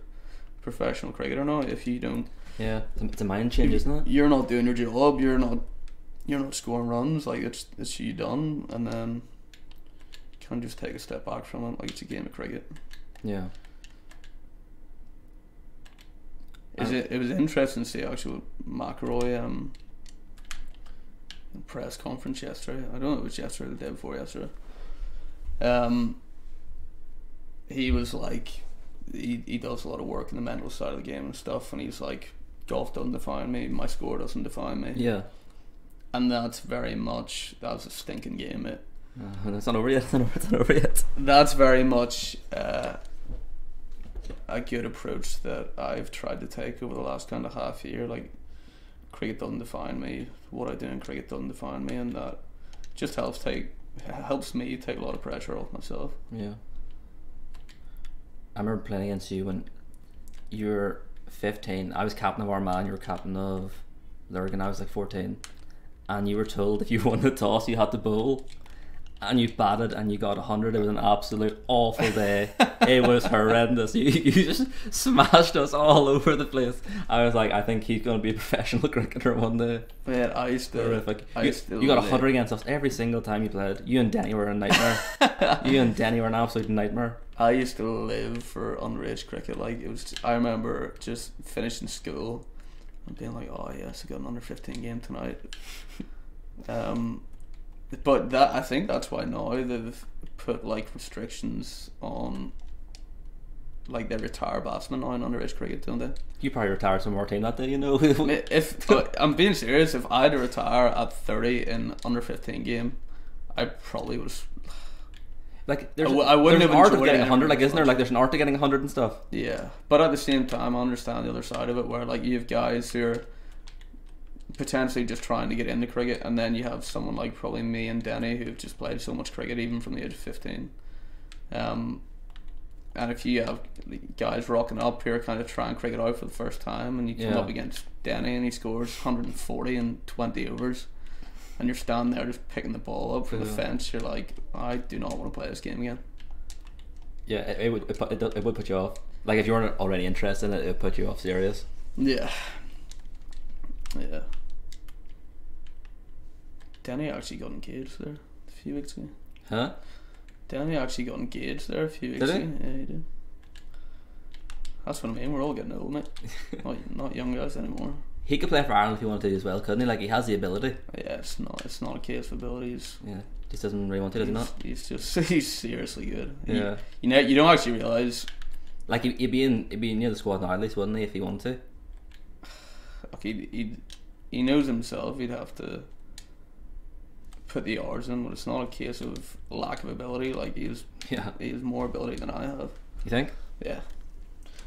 professional cricketer now. If you don't, Yeah. It's a mind change, isn't it? you're not doing your job. You're not scoring runs. Like it's you done, and then you can't just take a step back from it. Like it's a game of cricket. Yeah. It was interesting to see actually McElroy press conference yesterday. I don't know if it was yesterday or the day before yesterday. He was like, he does a lot of work in the mental side of the game and stuff, and he's like, golf doesn't define me, my score doesn't define me. Yeah. And that's very much, that was a stinking game, mate. It's not over yet. It's not over yet. That's very much a good approach that I've tried to take over the last kind of half year. Like, cricket doesn't define me, what I do in cricket doesn't define me, and that just helps me take a lot of pressure off myself. Yeah. I remember playing against you when you were 15. I was captain of Armagh, you were captain of Lurgan. I was like 14, and you were told if you won the toss you had to bowl, and you batted and you got 100. It was an absolute awful day. It was horrendous. You just smashed us all over the place. I was like, I think he's going to be a professional cricketer one day. Man, I used to. Horrific. I used to You got 100 against us every single time you played. You and Denny were a nightmare. You and Denny were an absolute nightmare. I used to live for underage cricket. Like it was. I remember just finishing school and being like, "Oh yes, I got an under 15 game tonight." But that, I think that's why now they've put like restrictions on, like they retire batsmen now in underage cricket, don't they? You probably retired some more team that day, you know. If I'm being serious, if I had to retire at 30 in under 15 game, I probably would. Like there's, I wouldn't there's have an art of enjoyed getting it 100, like as isn't there? much. Like there's an art to getting 100 and stuff. Yeah, but at the same time, I understand the other side of it, where like you have guys who are potentially just trying to get into cricket, and then you have someone like probably me and Denny who've just played so much cricket even from the age of 15. And if you have guys rocking up here kind of trying cricket out for the first time, and you come up against Denny and he scores 140 in 20 overs, and you're standing there just picking the ball up from the fence, you're like, I do not want to play this game again. Yeah, it would put you off. Like if you weren't already interested in it, it would put you off serious. Yeah. Danny actually got engaged there a few weeks ago. Huh? Danny actually got engaged there a few weeks Did he? ago. Yeah, he did. That's what I mean. We're all getting old, mate. not young guys anymore. He could play for Ireland if he wanted to as well, couldn't he? Like he has the ability. Yeah, it's not a case of abilities. Yeah, just doesn't really want to, does he not? He's seriously good. Yeah. You don't actually realise. Like he'd be near the squad now at least, wouldn't he, if he wanted to? Okay, he knows himself. He'd have to put the hours in, but it's not a case of lack of ability. Like he has more ability than I have. You think? Yeah.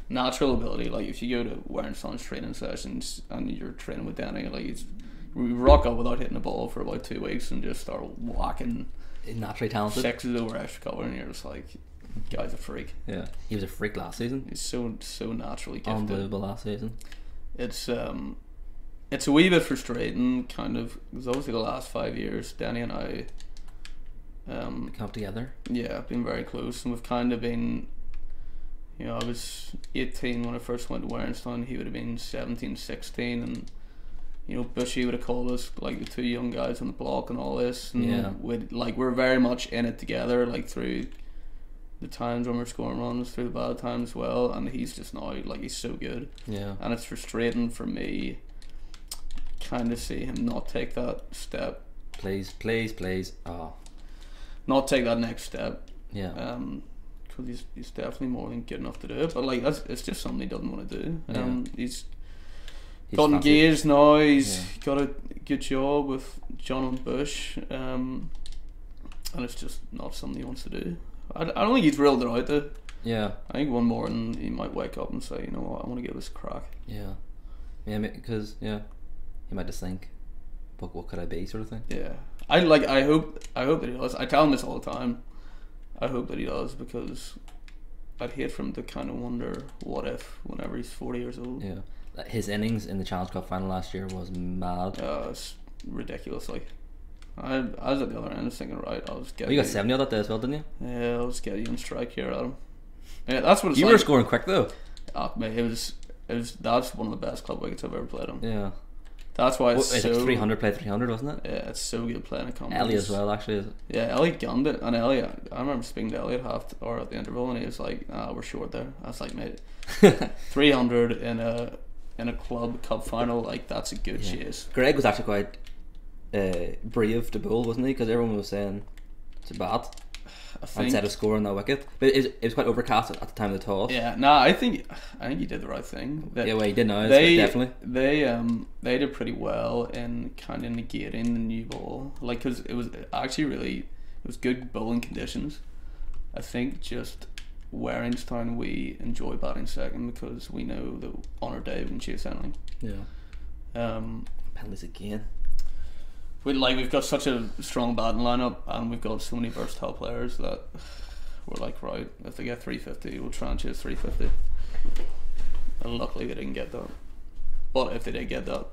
Natural ability. Like if you go to Warrenstone's training sessions and you're training with Danny, like we rock up without hitting the ball for about 2 weeks and just start whacking He's naturally talented. sixes over extra cover, and you're just like, guy's a freak. Yeah, he was a freak last season. He's so naturally gifted. Unbelievable last season. It's a wee bit frustrating, kind of, because obviously the last 5 years, Danny and I Come up together. yeah, been very close, and we've kind of been, you know, I was 18 when I first went to Warrenstone, he would have been 17, 16, and you know, Bushy would have called us like the two young guys on the block and all this, and we're very much in it together, like through the times when we're scoring runs, through the bad times as well, and he's just now, like, he's so good. Yeah. And it's frustrating for me kind of see him not take that step. Please. Oh. Not take that next step. Yeah. Because he's definitely more than good enough to do it, but like it's just something he doesn't want to do. He's got engaged now. He's got a good job with John and Bush, and it's just not something he wants to do. I don't think he's ruled it out though. Yeah. I think one morning he might wake up and say, you know what, I want to give this a crack. Yeah. Yeah, because he might just think, but what could I be, sort of thing. Yeah. I hope that he does. I tell him this all the time. I hope that he does, because I'd hate for him to kind of wonder what if whenever he's 40 years old. Yeah. His innings in the Challenge Cup final last year was mad. It's ridiculous. Like, I was at the other end, I was thinking, right, I'll just get you got 70 on that day as well, didn't you? Yeah, I'll just get you on strike here, Adam. Yeah, that's what it's you like. were scoring quick though. Mate, that's one of the best club wickets I've ever played on. Yeah. That's why it's so... 300, play 300, wasn't it? Yeah, it's so good playing a competition. Ellie as well, actually. Is it? Yeah, Ellie gunned it, and Ellie, I remember speaking to Ellie at at the interval, and he was like, we're short there. I was like, mate, 300 in a club cup final, like, that's a good chase. Greg was actually quite brave to bowl, wasn't he? Because everyone was saying it's a bat instead of scoring that wicket, but it was quite overcast at the time of the toss. Yeah, I think he did the right thing. He did now. Definitely. They did pretty well in kind of negating the new ball, like, because it was actually it was good bowling conditions. I think just Warringstown, we enjoy batting second because we know that on our day we can chase anything. Yeah. Penalties again. We've got such a strong batting lineup, and we've got so many versatile players that we're like, right, if they get 350, we'll try and chase 350. And luckily they didn't get that. But if they did get that,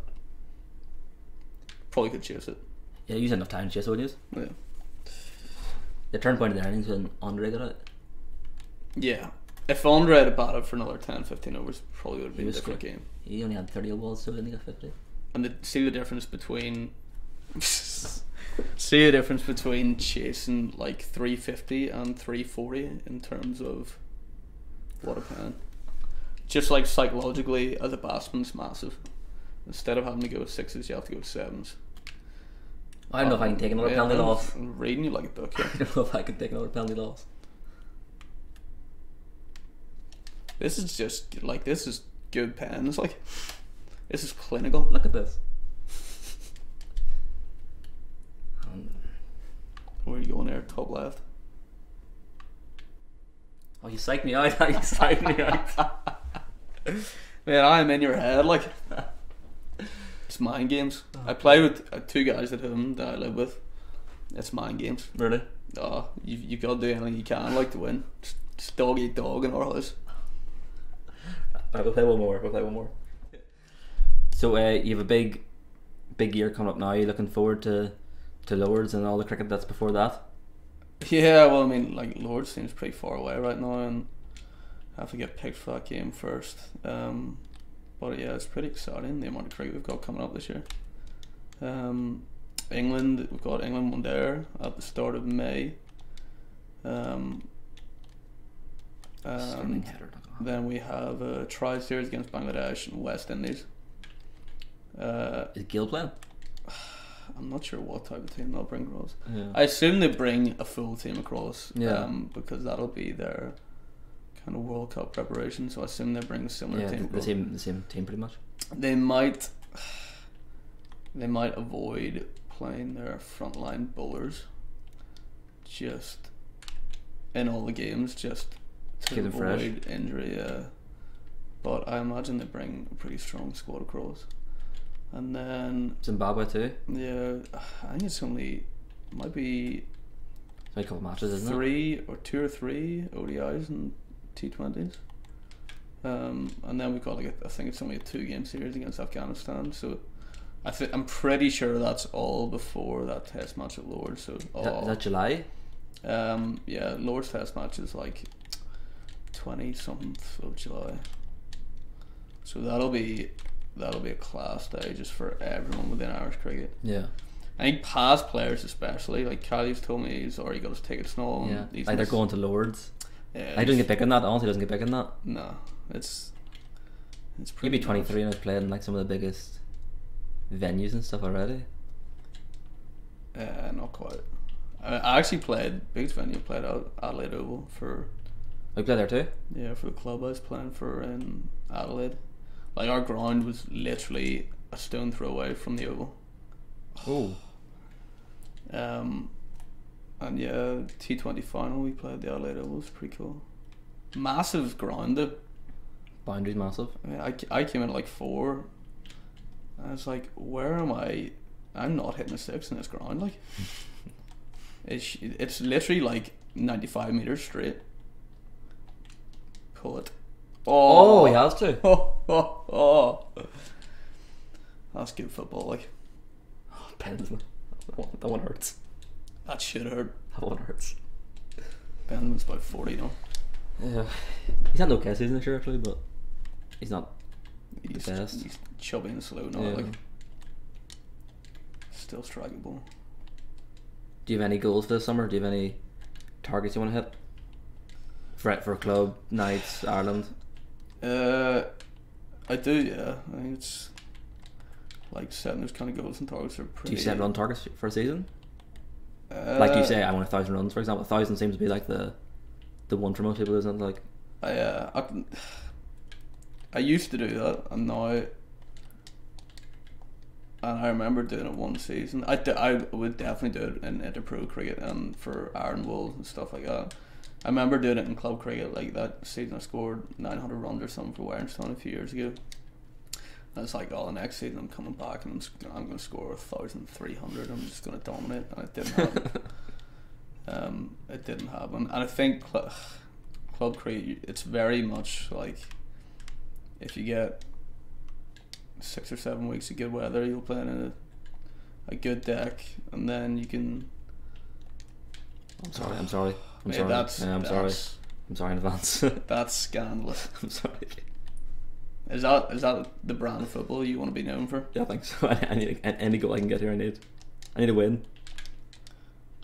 probably could chase it. Yeah, you had enough time to chase, wouldn't you? Yeah. The turn point of the innings when Andre got it. Yeah. If Andre had batted for another 10-15 overs, probably would have been a different game. He only had 30 balls, so he only got 50. And see the difference between chasing like 350 and 340 in terms of what a pen. Just like psychologically, as a batsman, it's massive. Instead of having to go sixes, you have to go sevens. I don't know if I can take another penalty loss. I'm reading you like a book here. I don't know if I can take another penalty loss. This is just like, this is good pen. It's like, this is clinical. Look at this. Where are you going there? Top left. Oh, you psyched me out. You psyched me out. Man, I'm in your head, like. It's mind games. I play with two guys at home that I live with. It's mind games. Really? Oh, you've got to do anything you can, like, to win. Just dog eat dog in our house. Alright, we'll play one more. So you have a big year coming up now. Are you looking forward to Lords and all the cricket that's before that? Yeah, well, I mean, like, Lords seems pretty far away right now, and I have to get picked for that game first. But yeah, it's pretty exciting, the amount of cricket we've got coming up this year. England, we've got England one there at the start of May. Then we have a tri-series against Bangladesh and West Indies. Is Gill playing? I'm not sure what type of team they'll bring across. Yeah. I assume they bring a full team across, Yeah. because that'll be their kind of World Cup preparation. So I assume they bring a similar team. The same team pretty much. They might avoid playing their frontline bowlers just in all the games, just to keep them fresh. avoid injury. But I imagine they bring a pretty strong squad across. And then Zimbabwe too. Yeah, I think it's only might be It's only a couple matches, isn't it? two or three ODIs and T20s. And then we've got I think it's only a 2-game series against Afghanistan. So I'm pretty sure that's all before that Test match at Lords. So Is that July? Yeah, Lords Test match is like 20-something of July. So that'll be a class day just for everyone within Irish cricket. Yeah. I think past players especially, like Callie's told me he's already got his tickets and all. Yeah. And Like they're going to Lords. Yeah, I don't get picked on that. Honestly, doesn't get picked on that. No, it's You'd pretty. be 23 and I've played in like some of the biggest venues and stuff already. Not quite. I actually played biggest venue. Played out Adelaide Oval for. You play there too? Yeah, for the club I was playing for in Adelaide. Like our ground was literally a stone throw away from the Oval. Oh. And yeah, T20 final we played the Adelaide Oval. It was pretty cool. Massive ground though. Boundaries massive. I mean, I came in at like 4. I was like, where am I? I'm not hitting a 6 in this ground. Like, it's literally like 95 meters straight. Pull it. Oh, he has to. Oh. That's good football. Like, Pendleton. That one hurts. that should hurt. That one hurts. Benjamin's about 40 now. Yeah. He's had no okay season this year actually, but he's not He's, the best. he's chubby and slow now. Yeah. Like, still strikeable. Do you have any goals for this summer? Do you have any targets you want to hit? For club, nights, Ireland? I do, yeah. I think it's like setting those kind of goals and targets are pretty. Do you set run targets for a season? Like, do you say I want 1,000 runs, for example? 1,000 seems to be like the one for most people, isn't it? Like, I used to do that, and now, and I remember doing it one season. I would definitely do it in interpro cricket and for Iron Wolves and stuff like that. I remember doing it in club cricket, like that season I scored 900 runs or something for Warrenstown a few years ago. And it's like, oh, the next season I'm coming back and I'm going to score 1,300. I'm just going to dominate, and it didn't happen. It didn't happen, and I think club cricket, it's very much like if you get 6 or 7 weeks of good weather, you'll play in a good deck, and then you can. I'm sorry. I'm sorry in advance. That's scandalous. I'm sorry. Is that the brand of football you want to be known for? Yeah, I think so. I need any goal I can get here. I need a win.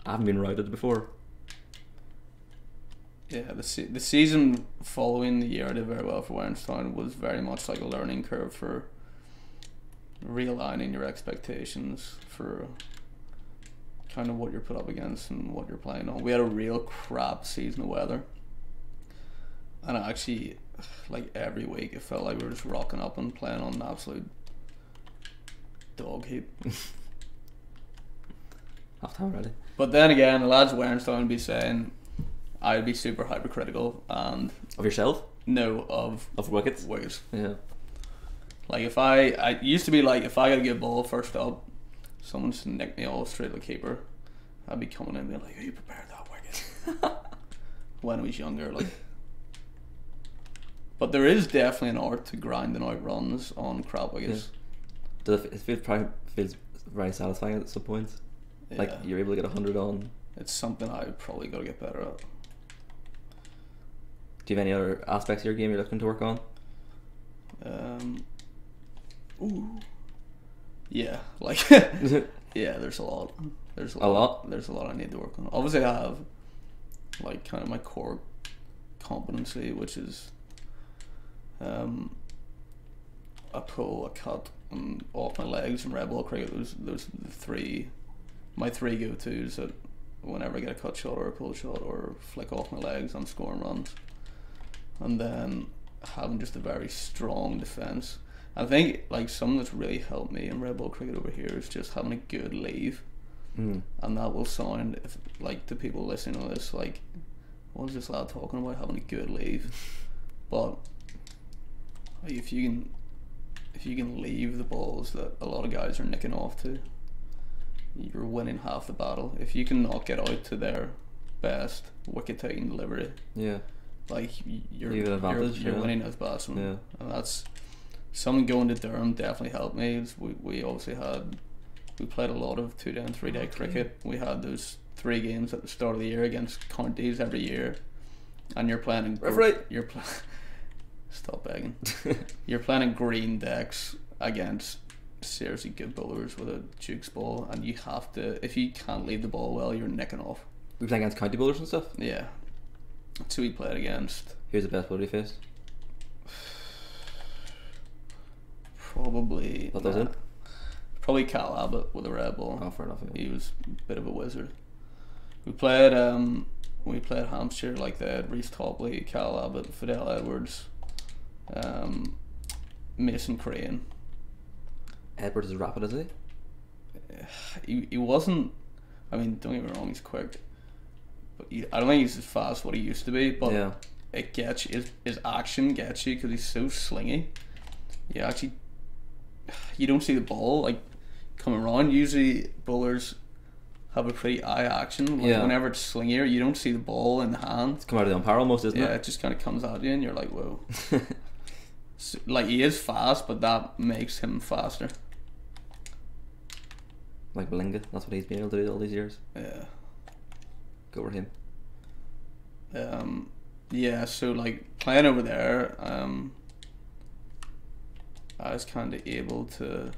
I haven't been routed before. Yeah, the season following the year I did very well for Warrenstown was very much like a learning curve for realigning your expectations for kind of what you're put up against and what you're playing on. We had a real crap season of weather, and I actually, like, every week it felt like we were just rocking up and playing on an absolute dog heap. Half time already. But then again, the lads at Warrenstown be saying, I'd be super hypercritical and Of yourself? no of wickets? wickets. Yeah. Like if I used to be like if I got a good ball first up, someone just nicked me all straight to the keeper, I'd be coming in and being like, "Who prepared that wicket?" When I was younger, like. But there is definitely an art to grinding out runs on crap wickets. Yeah. Does it feels very satisfying at some points? Like you're able to get 100 on. It's something I've probably got to get better at. Do you have any other aspects of your game you're looking to work on? Yeah, like yeah, there's a lot. There's A lot? There's a lot I need to work on. Obviously, I have like kind of my core competency, which is a pull, a cut, and off my legs and red ball cricket. Those are my three go tos that whenever I get a cut shot or a pull shot or flick off my legs, I'm scoring runs. And then having just a very strong defence. I think like something that's really helped me in red ball cricket over here is just having a good leave. And that will sound like to people listening to this like, what is this lad talking about, having a good leave? But like, if you can leave the balls that a lot of guys are nicking off to, you're winning half the battle. If you can not get out to their best wicket taking delivery, like you're winning as batsman. And that's something. Going to Durham definitely helped me. We obviously we played a lot of 2 day and 3 day cricket. We had those 3 games at the start of the year against counties every year, and you're playing in stop begging. You're playing in green decks against seriously good bowlers with a Duke's ball, and you have to, if you can't leave the ball well, you're nicking off. We play against county bowlers and stuff? Yeah. So we played against. Who's the best bowler you faced? Probably. What was it? Probably Cal Abbott with a red ball. Oh, fair enough. Yeah. He was a bit of a wizard. We played Hampshire, like they had Reece Topley, Cal Abbott, Fidel Edwards, Mason Crane. Edwards is rapid, is he? He wasn't. I mean, don't get me wrong, he's quick, but I don't think he's as fast as what he used to be. But it gets his action gets you because he's so slingy. You don't see the ball like coming around. Usually bowlers have a pretty eye action. Like whenever it's slingier, you don't see the ball in the hand. It's come out of the umpire almost, isn't it? Yeah, it just kind of comes at you, and you're like, whoa. So, like he is fast, but that makes him faster. Like Belinga, that's what he's been able to do all these years. Yeah. Go over him. Yeah, so like playing over there, I was kind of able to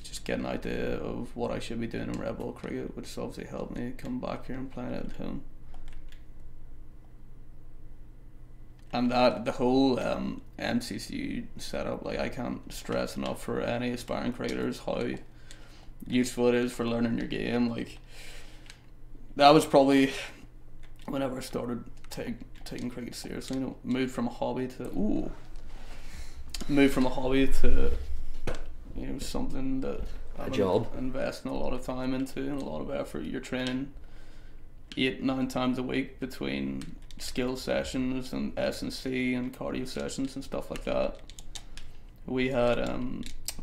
just get an idea of what I should be doing in red ball cricket, which obviously helped me come back here and playing it at home. And that the whole MCCU setup, like I can't stress enough for any aspiring cricketers how useful it is for learning your game. Like that was probably whenever I started taking cricket seriously. You know, moved from a hobby to something that I'm job, investing a lot of time into and a lot of effort. You're training 8-9 times a week between skill sessions and S&C and cardio sessions and stuff like that. We had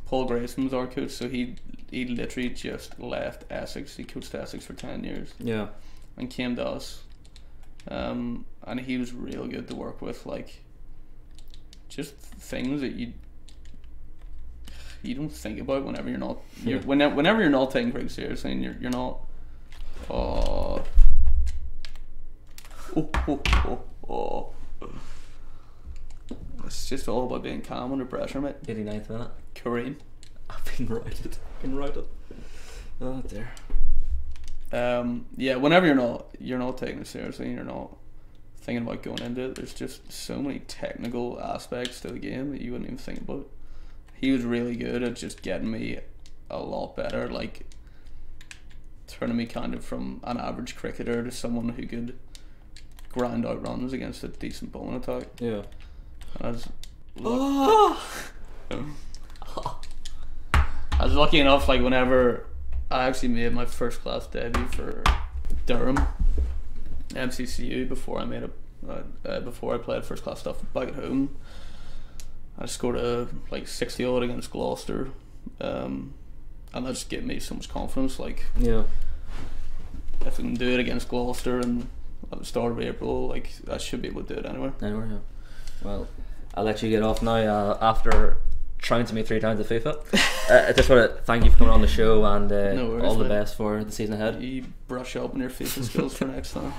Paul Grayson was our coach, so he literally just left Essex. He coached Essex for 10 years. Yeah. And came to us. And he was real good to work with, like just things that you don't think about whenever you're not whenever you're not taking cricket seriously and you're not it's just all about being calm under pressure, mate. 89th minute. Kareem. I've been routed. Oh dear. Yeah, whenever you're not taking it seriously and you're not thinking about going into it, there's just so many technical aspects to the game that you wouldn't even think about. He was really good at just getting me a lot better, like turning me kind of from an average cricketer to someone who could grind out runs against a decent bowling attack. Yeah. And I was lucky enough, like whenever I actually made my first class debut for Durham, MCCU before I made before I played first class stuff back at home. I scored a like 60 odd against Gloucester, and that just gave me so much confidence. Like, Yeah. if I can do it against Gloucester and at the start of April, like, I should be able to do it anywhere. Anywhere, yeah. Well, I'll let you get off now after trouncing me 3 times at FIFA. I just want to thank you for coming on the show, and No worries, all the mate. best for the season ahead. You brush up on your FIFA skills for next time.